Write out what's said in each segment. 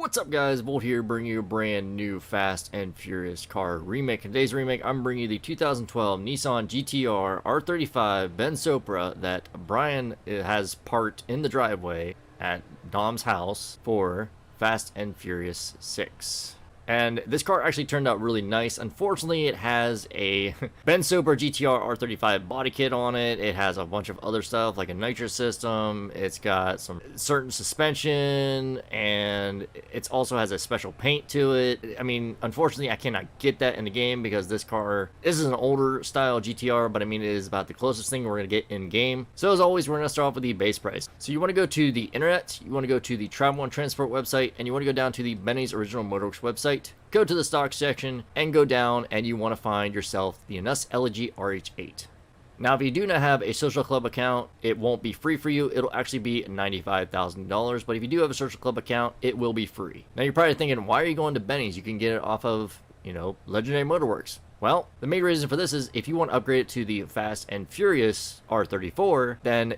What's up guys, Volt here, bringing you a brand new Fast and Furious car remake. In today's remake, I'm bringing you the 2012 Nissan GTR-R35 Bensopra that Brian has parked in the driveway at Dom's house for Fast and Furious 6. And this car actually turned out really nice. Unfortunately, it has a Bensopra GTR-R35 body kit on it. It has a bunch of other stuff like a nitrous system. It's got some certain suspension, and it also has a special paint to it. I mean, unfortunately, I cannot get that in the game because this is an older style GTR, but I mean, it is about the closest thing we're going to get in game. So as always, we're going to start off with the base price. So you want to go to the internet, you want to go to the Travel and Transport website, and you want to go down to the Benny's Original Motorworks website. Go to the stock section and go down, and you want to find yourself the Elegy RH8. Now, if you do not have a social club account, it won't be free for you. It'll actually be $95,000, but if you do have a social club account, it will be free. Now, you're probably thinking, why are you going to Benny's? You can get it off of, Legendary Motorworks. Well, the main reason for this is if you want to upgrade it to the Fast and Furious R34, then,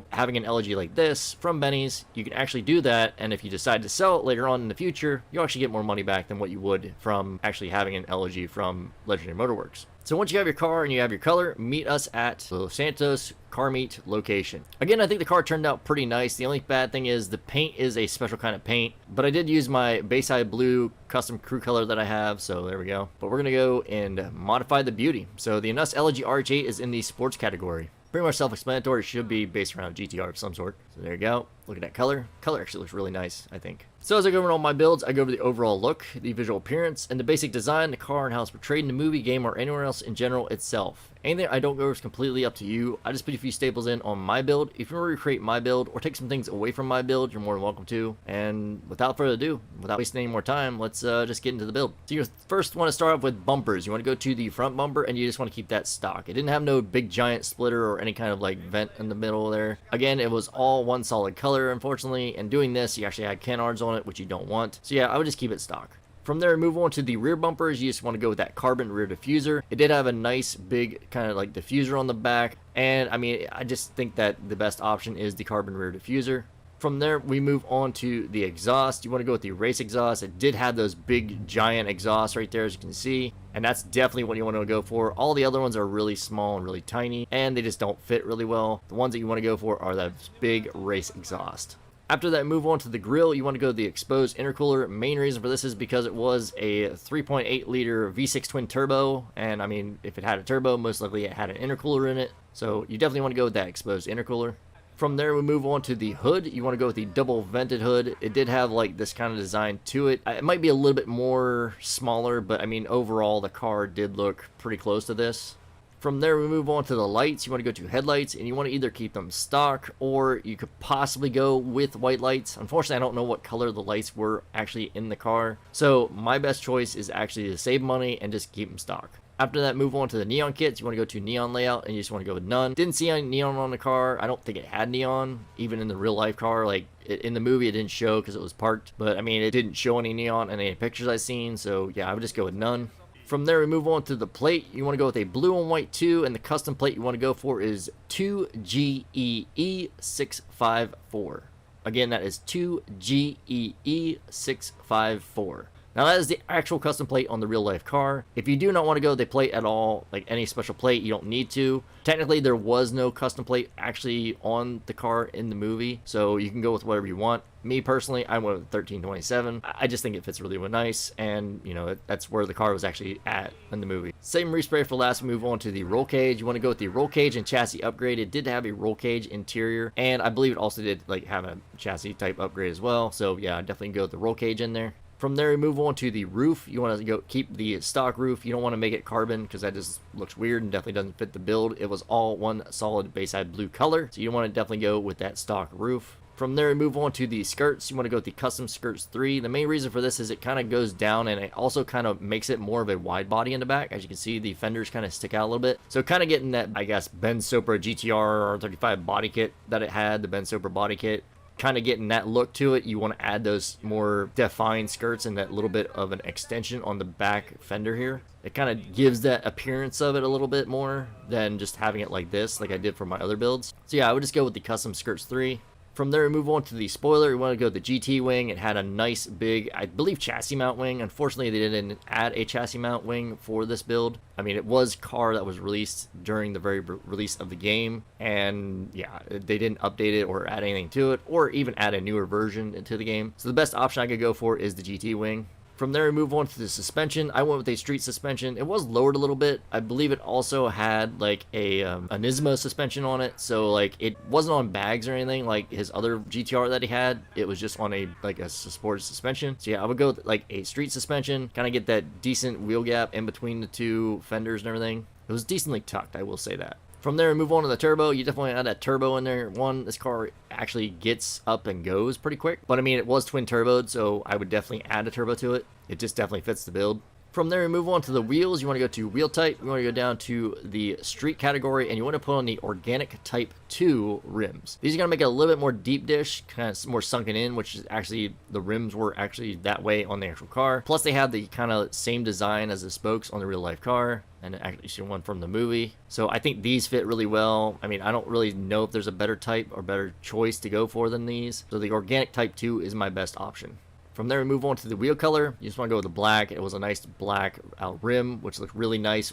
having an Elegy like this from Benny's, you can actually do that. And if you decide to sell it later on in the future, you'll actually get more money back than what you would from actually having an Elegy from Legendary Motorworks. So once you have your car and you have your color, meet us at the Los Santos car meet location. Again, I think the car turned out pretty nice. The only bad thing is the paint is a special kind of paint, but I did use my Bayside Blue custom crew color that I have, so there we go. But we're gonna go and modify the beauty. So the Elegy RH8 is in the sports category. Pretty much self-explanatory. It should be based around a GTR of some sort. So there you go. Look at that color. Color actually looks really nice, I think. So as I go over all my builds, I go over the overall look, the visual appearance, and the basic design, the car, and how it's portrayed in the movie, game, or anywhere else in general itself. Anything I don't go over is completely up to you. I just put a few staples in on my build. If you want to recreate my build or take some things away from my build, you're more than welcome to. And without further ado, without wasting any more time, let's just get into the build. So you first want to start off with bumpers. You want to go to the front bumper, and you just want to keep that stock. It didn't have no big giant splitter or any kind of like vent in the middle there. Again, it was all one solid color, unfortunately. And doing this, you actually had canards on it, which you don't want. So yeah, I would just keep it stock. From there, move on to the rear bumpers. You just want to go with that carbon rear diffuser. It did have a nice big kind of like diffuser on the back. And I mean, I just think that the best option is the carbon rear diffuser. From there, we move on to the exhaust. You want to go with the race exhaust. It did have those big giant exhausts right there, as you can see. And that's definitely what you want to go for. All the other ones are really small and really tiny, and they just don't fit really well. The ones that you want to go for are that big race exhaust. After that, move on to the grille. You want to go to the exposed intercooler. Main reason for this is because it was a 3.8 liter V6 twin turbo, and I mean, if it had a turbo, most likely it had an intercooler in it. So you definitely want to go with that exposed intercooler. From there, we move on to the hood. You want to go with the double vented hood. It did have like this kind of design to it. It might be a little bit more smaller, but I mean, overall, the car did look pretty close to this. From there, we move on to the lights. You want to go to headlights, and you want to either keep them stock, or you could possibly go with white lights. Unfortunately, I don't know what color the lights were actually in the car. So my best choice is actually to save money and just keep them stock. After that, move on to the neon kits. You want to go to neon layout, and you just want to go with none. Didn't see any neon on the car. I don't think it had neon, even in the real life car. Like in the movie, it didn't show because it was parked. But I mean, it didn't show any neon in any pictures I've seen. So yeah, I would just go with none. From there, we move on to the plate. You want to go with a blue and white 2, and the custom plate you want to go for is 2GEE654. Again, that is 2GEE654. Now, that is the actual custom plate on the real life car. If you do not want to go with the plate at all, like any special plate, you don't need to. Technically, there was no custom plate actually on the car in the movie, so you can go with whatever you want. Me personally, I went with 1327. I just think it fits really nice, and that's where the car was actually at in the movie. Same respray for last. Move on to the roll cage. You want to go with the roll cage and chassis upgrade. It did have a roll cage interior, and I believe it also did like have a chassis type upgrade as well. So yeah, definitely go with the roll cage in there. From there, we move on to the roof. You want to go keep the stock roof. You don't want to make it carbon because that just looks weird and definitely doesn't fit the build. It was all one solid Bayside blue color, so you want to definitely go with that stock roof. From there, we move on to the skirts. You want to go with the Custom Skirts 3. The main reason for this is it kind of goes down, and it also kind of makes it more of a wide body in the back. As you can see, the fenders kind of stick out a little bit. So kind of getting that, I guess, Bensopra GTR-R35 body kit that it had, the Bensopra body kit. Kind of getting that look to it. You want to add those more defined skirts and that little bit of an extension on the back fender here. It kind of gives that appearance of it a little bit more than just having it like this, like I did for my other builds. So yeah, I would just go with the Custom Skirts 3. From there, we move on to the spoiler. We want to go the GT wing. It had a nice big, I believe, chassis mount wing. Unfortunately, they didn't add a chassis mount wing for this build. I mean, it was car that was released during the very release of the game, and yeah, they didn't update it or add anything to it, or even add a newer version into the game. So the best option I could go for is the GT wing. From there, we move on to the suspension. I went with a street suspension. It was lowered a little bit. I believe it also had like a Nismo suspension on it, so like it wasn't on bags or anything like his other GTR that he had. It was just on a sports suspension. So yeah, I would go with like a street suspension, kind of get that decent wheel gap in between the two fenders and everything. It was decently tucked, I will say that. From there, move on to the turbo. You definitely add that turbo in there. One, this car actually gets up and goes pretty quick. But I mean, it was twin turboed, so I would definitely add a turbo to it. It just definitely fits the build. From there, we move on to the wheels. You want to go to wheel type. You want to go down to the street category, and you want to put on the organic type 2 rims. These are going to make it a little bit more deep dish, kind of more sunken in, which is actually, the rims were actually that way on the actual car. Plus, they have the kind of same design as the spokes on the real life car, and actually one from the movie. So I think these fit really well. I mean, I don't really know if there's a better type or better choice to go for than these. So the organic type 2 is my best option. From there, we move on to the wheel color. You just want to go with the black. It was a nice black rim, which looked really nice.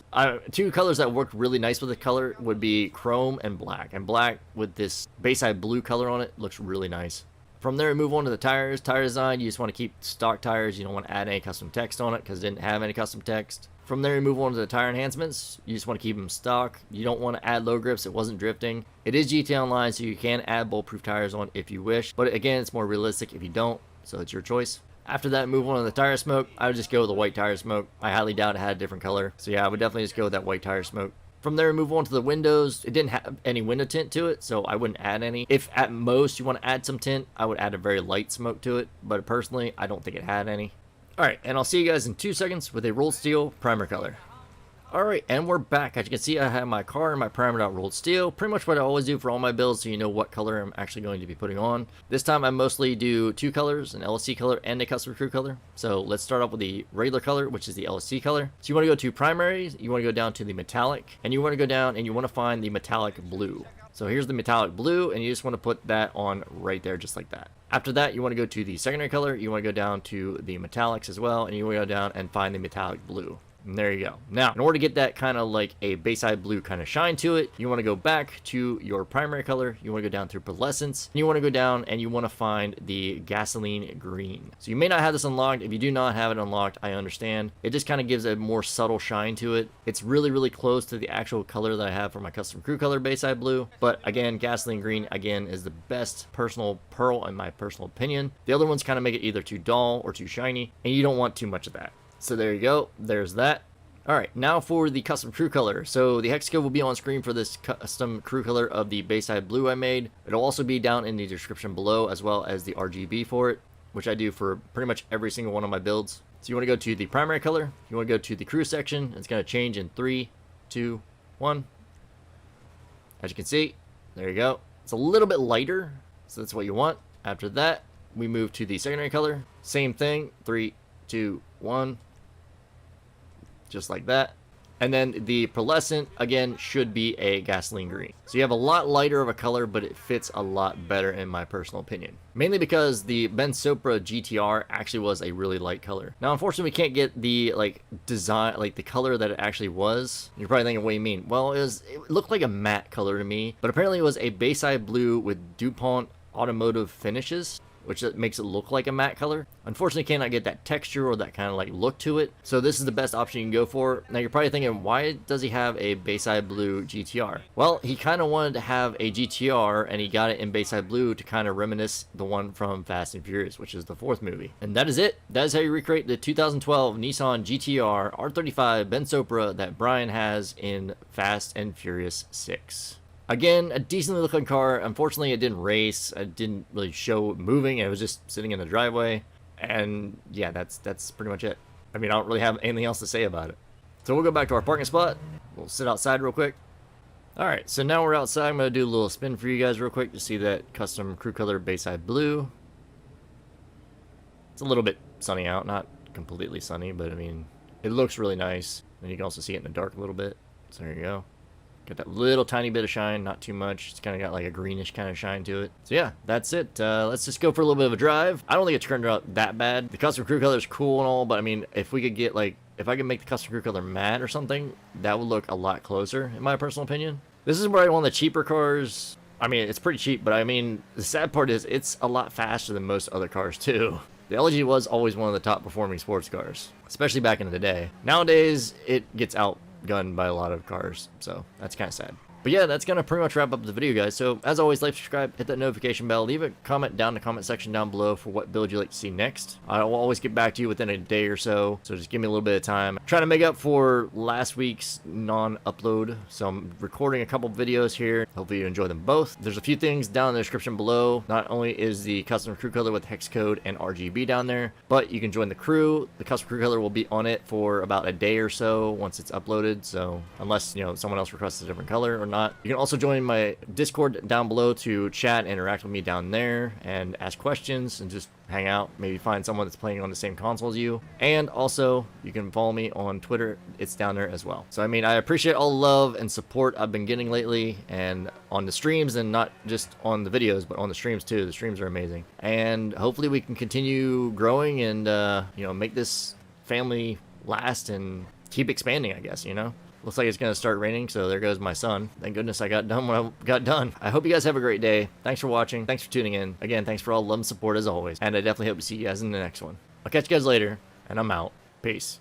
Two colors that worked really nice with the color would be chrome and black. And black with this Bayside blue color on it looks really nice. From there, we move on to the tires. Tire design, you just want to keep stock tires. You don't want to add any custom text on it because it didn't have any custom text. From there, we move on to the tire enhancements. You just want to keep them stock. You don't want to add low grips. It wasn't drifting. It is GT Online, so you can add bulletproof tires on if you wish. But again, it's more realistic if you don't. So it's your choice. After that, move on to the tire smoke. I would just go with the white tire smoke. I highly doubt it had a different color. So yeah, I would definitely just go with that white tire smoke. From there, move on to the windows. It didn't have any window tint to it, so I wouldn't add any. If at most you want to add some tint, I would add a very light smoke to it. But personally, I don't think it had any. Alright, and I'll see you guys in 2 seconds with a rolled steel primer color. Alright, and we're back. As you can see, I have my car and my primered out rolled steel. Pretty much what I always do for all my builds, so you know what color I'm actually going to be putting on. This time I mostly do 2 colors, an LSC color and a custom crew color. So let's start off with the regular color, which is the LSC color. So you want to go to primary, you want to go down to the metallic, and you want to go down and you want to find the metallic blue. So here's the metallic blue, and you just want to put that on right there, just like that. After that, you want to go to the secondary color, you want to go down to the metallics as well, and you want to go down and find the metallic blue. And there you go. Now, in order to get that kind of like a Bayside blue kind of shine to it, you want to go back to your primary color. You want to go down through pearlescence. And you want to go down and you want to find the gasoline green. So you may not have this unlocked. If you do not have it unlocked, I understand. It just kind of gives a more subtle shine to it. It's really, really close to the actual color that I have for my custom crew color, Bayside blue. But again, gasoline green, again, is the best personal pearl in my personal opinion. The other ones kind of make it either too dull or too shiny, and you don't want too much of that. So there you go. There's that. Alright, now for the custom crew color. So the hex code will be on screen for this custom crew color of the Bayside blue I made. It'll also be down in the description below, as well as the RGB for it, which I do for pretty much every single one of my builds. So you want to go to the primary color, you want to go to the crew section. It's going to change in 3, 2, 1. As you can see, there you go. It's a little bit lighter, so that's what you want. After that, we move to the secondary color. Same thing, 3, 2, 1. Just like that. And then the pearlescent, again, should be a gasoline green. So you have a lot lighter of a color, but it fits a lot better in my personal opinion. Mainly because the Bensopra GTR actually was a really light color. Now, unfortunately, we can't get the design, the color that it actually was. You're probably thinking, what do you mean? Well, it looked like a matte color to me, but apparently it was a Bayside blue with Dupont automotive finishes, which makes it look like a matte color. Unfortunately, cannot get that texture or that kind of look to it. So this is the best option you can go for. Now you're probably thinking, why does he have a Bayside blue GTR? Well, he kind of wanted to have a GTR, and he got it in Bayside blue to kind of reminisce the one from Fast and Furious, which is the 4th movie. And that is it. That is how you recreate the 2012 Nissan GTR R35 Bensopra that Brian has in Fast and Furious 6. Again, a decently looking car. Unfortunately, it didn't race. It didn't really show moving. It was just sitting in the driveway. And yeah, that's pretty much it. I mean, I don't really have anything else to say about it. So we'll go back to our parking spot. We'll sit outside real quick. Alright, so now we're outside. I'm going to do a little spin for you guys real quick to see that custom crew color Bayside blue. It's a little bit sunny out. Not completely sunny, but I mean, it looks really nice. And you can also see it in the dark a little bit. So there you go. Got that little tiny bit of shine, not too much. It's kind of got like a greenish kind of shine to it. So yeah, that's it. Let's just go for a little bit of a drive. I don't think it turned out that bad. The custom crew color is cool and all, but I mean, if we could get like, if I could make the custom crew color matte or something, that would look a lot closer, in my personal opinion. This is probably one of the cheaper cars. I mean, it's pretty cheap, but I mean, the sad part is it's a lot faster than most other cars too. The Elegy was always one of the top performing sports cars, especially back in the day. Nowadays, it gets outgunned by a lot of cars, so that's kind of sad. But yeah, that's going to pretty much wrap up the video, guys. So as always, like, subscribe, hit that notification bell, leave a comment down in the comment section down below for what build you'd like to see next. I will always get back to you within a day or so, so just give me a little bit of time. I'm trying to make up for last week's non-upload, so I'm recording a couple videos here. Hopefully you enjoy them both. There's a few things down in the description below. Not only is the custom crew color with hex code and RGB down there, but you can join the crew. The custom crew color will be on it for about a day or so once it's uploaded, so unless, you know, someone else requests a different color or not. You can also join my Discord down below to chat and interact with me down there and ask questions and just hang out, maybe find someone that's playing on the same console as you. And also, you can follow me on Twitter. It's down there as well. So, I mean, I appreciate all the love and support I've been getting lately, and on the streams, and not just on the videos, but on the streams too. The streams are amazing. And hopefully we can continue growing and, you know, make this family last and keep expanding, I guess, you know? Looks like it's going to start raining, so there goes my sun. Thank goodness I got done when I got done. I hope you guys have a great day. Thanks for watching. Thanks for tuning in. Again, thanks for all the love and support as always. And I definitely hope to see you guys in the next one. I'll catch you guys later, and I'm out. Peace.